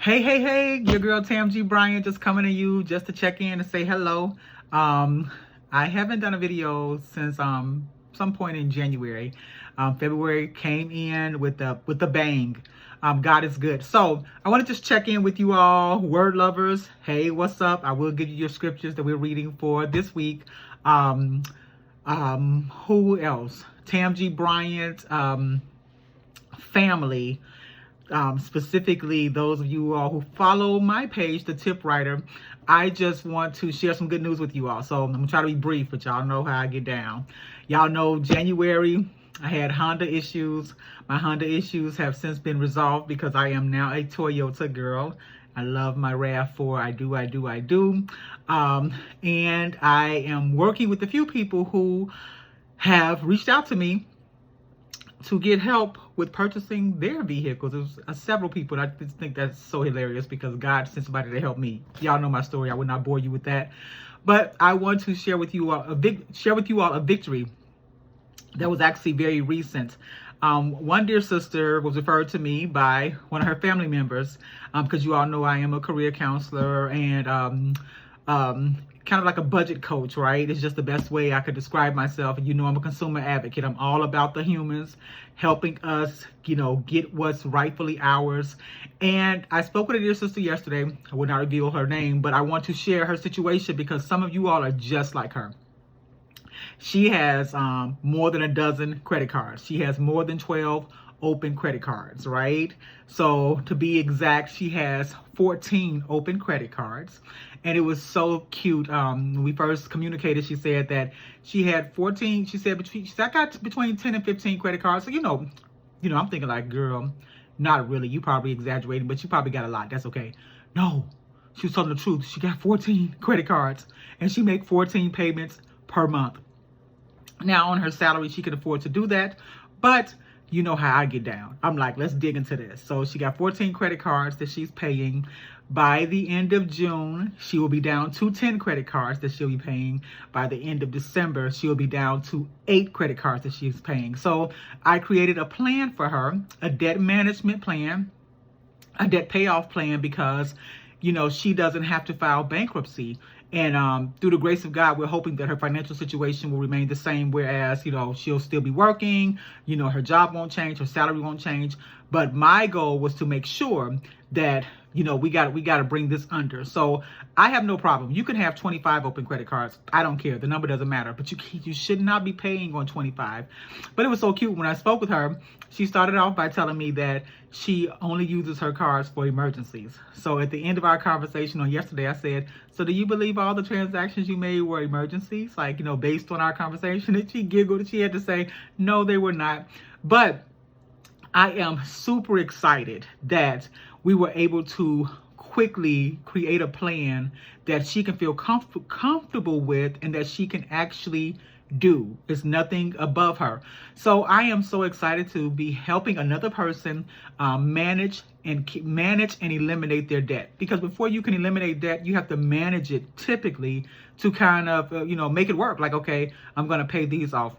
Hey, your girl Tam G. Bryant just coming to you just to check in and say hello. I haven't done a video since some point in January. February came in with the bang. God is good. So I want to just check in with you all, word lovers. Hey, what's up? I will give you your scriptures that we're reading for this week. Who else? Tam G. Bryant, family. Specifically those of you all who follow my page, The Tip Writer. I just want to share some good news with you all. So I'm gonna try to be brief, but y'all know how I get down. Y'all know January, I had Honda issues. My Honda issues have since been resolved because I am now a Toyota girl. I love my RAV4. I do. And I am working with a few people who have reached out to me to get help with purchasing their vehicles. There's several people. I just think that's so hilarious because God sent somebody to help me. Y'all know my story. I would not bore you with that, but I want to share with you all a victory that was actually very recent. One dear sister was referred to me by one of her family members because you all know I am a career counselor and kind of like a budget coach, right? It's just the best way I could describe myself. And you know, I'm a consumer advocate. I'm all about the humans, helping us, get what's rightfully ours. And I spoke with a dear sister yesterday. I will not reveal her name, but I want to share her situation because some of you all are just like her. She has more than a dozen credit cards. She has more than 12 open credit cards, right? So to be exact, she has 14 open credit cards. And it was so cute. When we first communicated, she said that she had 14. She said I got between 10 and 15 credit cards. So, I'm thinking like, girl, not really. You probably exaggerating, but you probably got a lot. That's okay. No, she was telling the truth. She got 14 credit cards and she make 14 payments per month. Now on her salary, she could afford to do that, but you know how I get down. I'm like, let's dig into this. So she got 14 credit cards that she's paying. By the end of June, she will be down to 10 credit cards that she'll be paying. By the end of December, she'll be down to 8 credit cards that she's paying. So I created a plan for her, a debt management plan, a debt payoff plan, because she doesn't have to file bankruptcy. And through the grace of God, we're hoping that her financial situation will remain the same, whereas, she'll still be working, her job won't change, her salary won't change. But my goal was to make sure that, we got to bring this under. So I have no problem. You can have 25 open credit cards. I don't care. The number doesn't matter. But you should not be paying on 25. But it was so cute. When I spoke with her, she started off by telling me that she only uses her cards for emergencies. So at the end of our conversation on yesterday, I said, so do you believe all the transactions you made were emergencies? Like, based on our conversation? And she giggled and she had to say, no, they were not. But I am super excited that we were able to quickly create a plan that she can feel comfortable with and that she can actually do. It's nothing above her. So I am so excited to be helping another person manage and eliminate their debt. Because before you can eliminate debt, you have to manage it typically to kind of, make it work. Like, okay, I'm going to pay these off.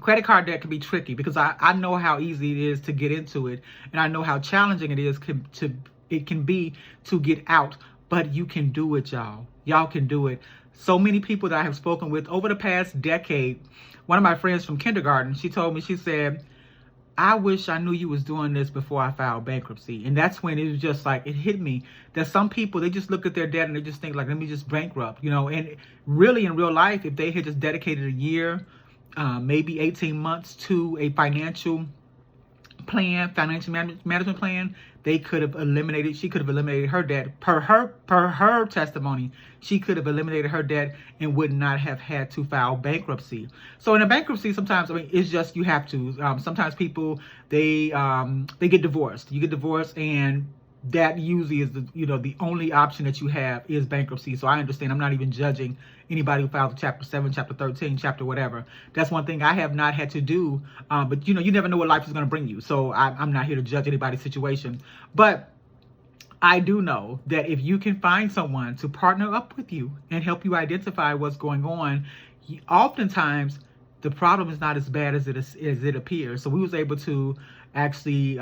Credit card debt can be tricky because I know how easy it is to get into it, and I know how challenging it can be to get out, but you can do it, y'all. Y'all can do it. So many people that I have spoken with over the past decade, one of my friends from kindergarten, she told me, she said, I wish I knew you was doing this before I filed bankruptcy. And that's when it was just like, it hit me that some people, they just look at their debt and they just think like, let me just bankrupt, and really in real life, if they had just dedicated a year, maybe 18 months to a financial management plan, she could have eliminated her debt. Per her testimony, she could have eliminated her debt and would not have had to file bankruptcy. So in a bankruptcy, sometimes, it's just, you have to, sometimes people, they get divorced. You get divorced, and that usually is the only option that you have is bankruptcy. So I understand. I'm not even judging anybody who filed chapter 7, chapter 13, chapter whatever. That's one thing I have not had to do. But you never know what life is going to bring you. So I'm not here to judge anybody's situation. But I do know that if you can find someone to partner up with you and help you identify what's going on, oftentimes the problem is not as bad as it appears. So we was able to actually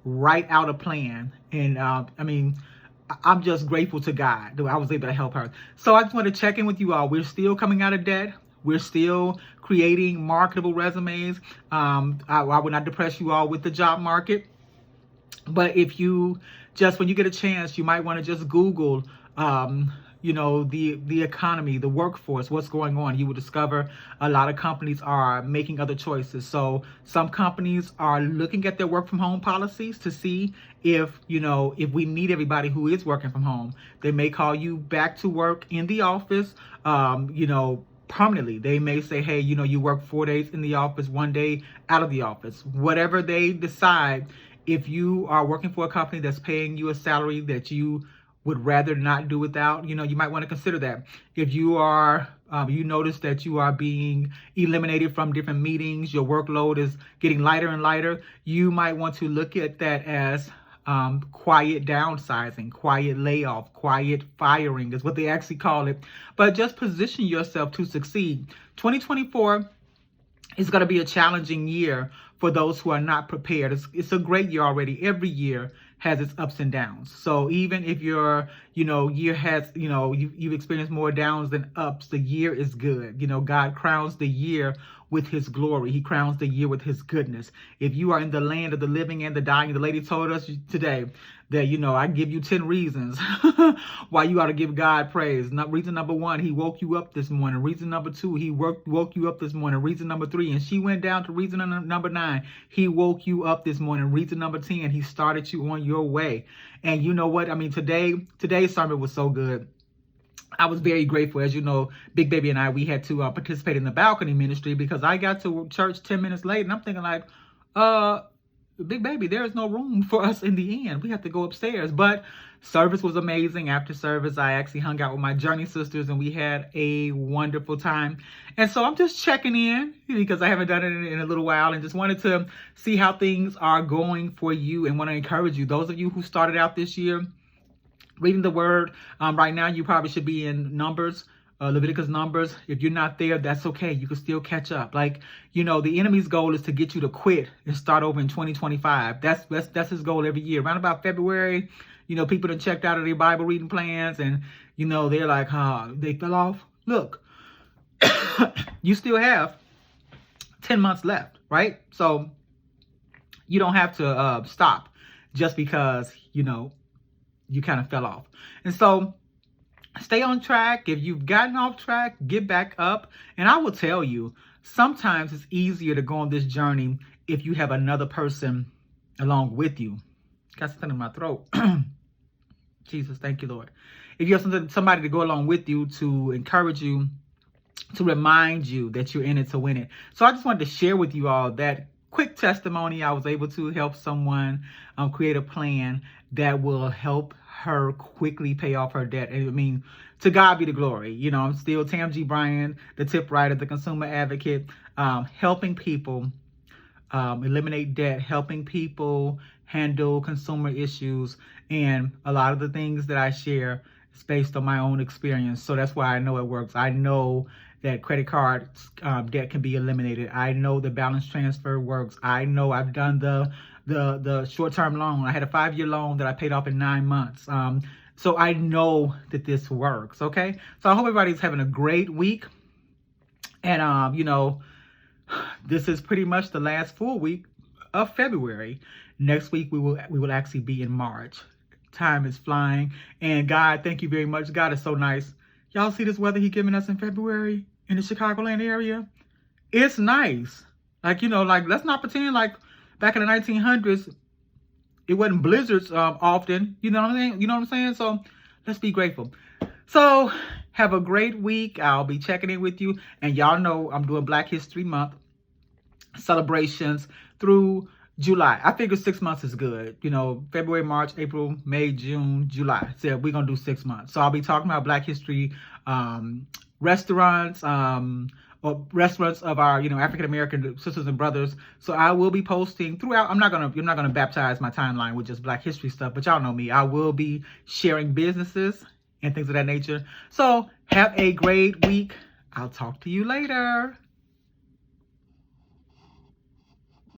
write out a plan. And I'm just grateful to God that I was able to help her. So I just want to check in with you all. We're still coming out of debt. We're still creating marketable resumes. I would not depress you all with the job market. But if you when you get a chance, you might want to just Google, the economy, the workforce, what's going on. You will discover a lot of companies are making other choices. So some companies are looking at their work from home policies to see if we need everybody who is working from home. They may call you back to work in the office, permanently. They may say, hey, you work 4 days in the office, 1 day out of the office. Whatever they decide, if you are working for a company that's paying you a salary that you would rather not do without, you might want to consider that. If you are, you notice that you are being eliminated from different meetings, your workload is getting lighter and lighter, you might want to look at that as quiet downsizing, quiet layoff, quiet firing is what they actually call it. But just position yourself to succeed. 2024 is going to be a challenging year for those who are not prepared. It's a great year already. Every year has its ups and downs. So even if your year has, you've experienced more downs than ups, the year is good. God crowns the year with his glory. He crowns the year with his goodness. If you are in the land of the living and the dying, the lady told us today that, I give you 10 reasons why you ought to give God praise. Reason number 1, he woke you up this morning. Reason number 2, he woke you up this morning. Reason number 3, and she went down to reason number 9. He woke you up this morning. Reason number 10, he started you on your way. And you know what? Today's sermon was so good. I was very grateful. As you know, Big Baby and I, we had to participate in the balcony ministry because I got to church 10 minutes late. And I'm thinking like, Big Baby, there is no room for us in the end. We have to go upstairs. But service was amazing. After service, I actually hung out with my Journey sisters and we had a wonderful time. And so I'm just checking in because I haven't done it in a little while and just wanted to see how things are going for you and want to encourage you. Those of you who started out this year reading the word, right now you probably should be in Numbers, Leviticus, Numbers. If you're not there, that's okay. You can still catch up. The enemy's goal is to get you to quit and start over in 2025. That's his goal every year. Around about February, people done checked out of their Bible reading plans and, they're like, they fell off. Look, you still have 10 months left, right? So you don't have to stop just because, you kind of fell off. And so stay on track. If you've gotten off track, get back up. And I will tell you, sometimes it's easier to go on this journey if you have another person along with you. Got something in my throat. Jesus, thank you, Lord. If you have somebody to go along with you to encourage you, to remind you that you're in it to win it. So I just wanted to share with you all that quick testimony. I was able to help someone create a plan that will help her quickly pay off her debt. And to God be the glory. I'm still Tam G. Bryan, the tip writer, the consumer advocate, helping people eliminate debt, helping people handle consumer issues. And a lot of the things that I share is based on my own experience. So that's why I know it works. I know that credit card debt can be eliminated. I know the balance transfer works. I know I've done the short-term loan. I had a 5-year loan that I paid off in 9 months. So I know that this works, okay? So I hope everybody's having a great week. And, this is pretty much the last full week of February. Next week, we will actually be in March. Time is flying. And God, thank you very much. God is so nice. Y'all see this weather he giving us in February in the Chicagoland area? It's nice. Let's not pretend like back in the 1900s, it wasn't blizzards often. You know what I'm saying? So let's be grateful. So have a great week. I'll be checking in with you. And y'all know I'm doing Black History Month celebrations through July. I figure 6 months is good. February, March, April, May, June, July. So we're going to do 6 months. So I'll be talking about Black History restaurants, or restaurants of our, African-American sisters and brothers. So I will be posting throughout. You're not gonna baptize my timeline with just Black history stuff, but y'all know me. I will be sharing businesses and things of that nature. So have a great week. I'll talk to you later.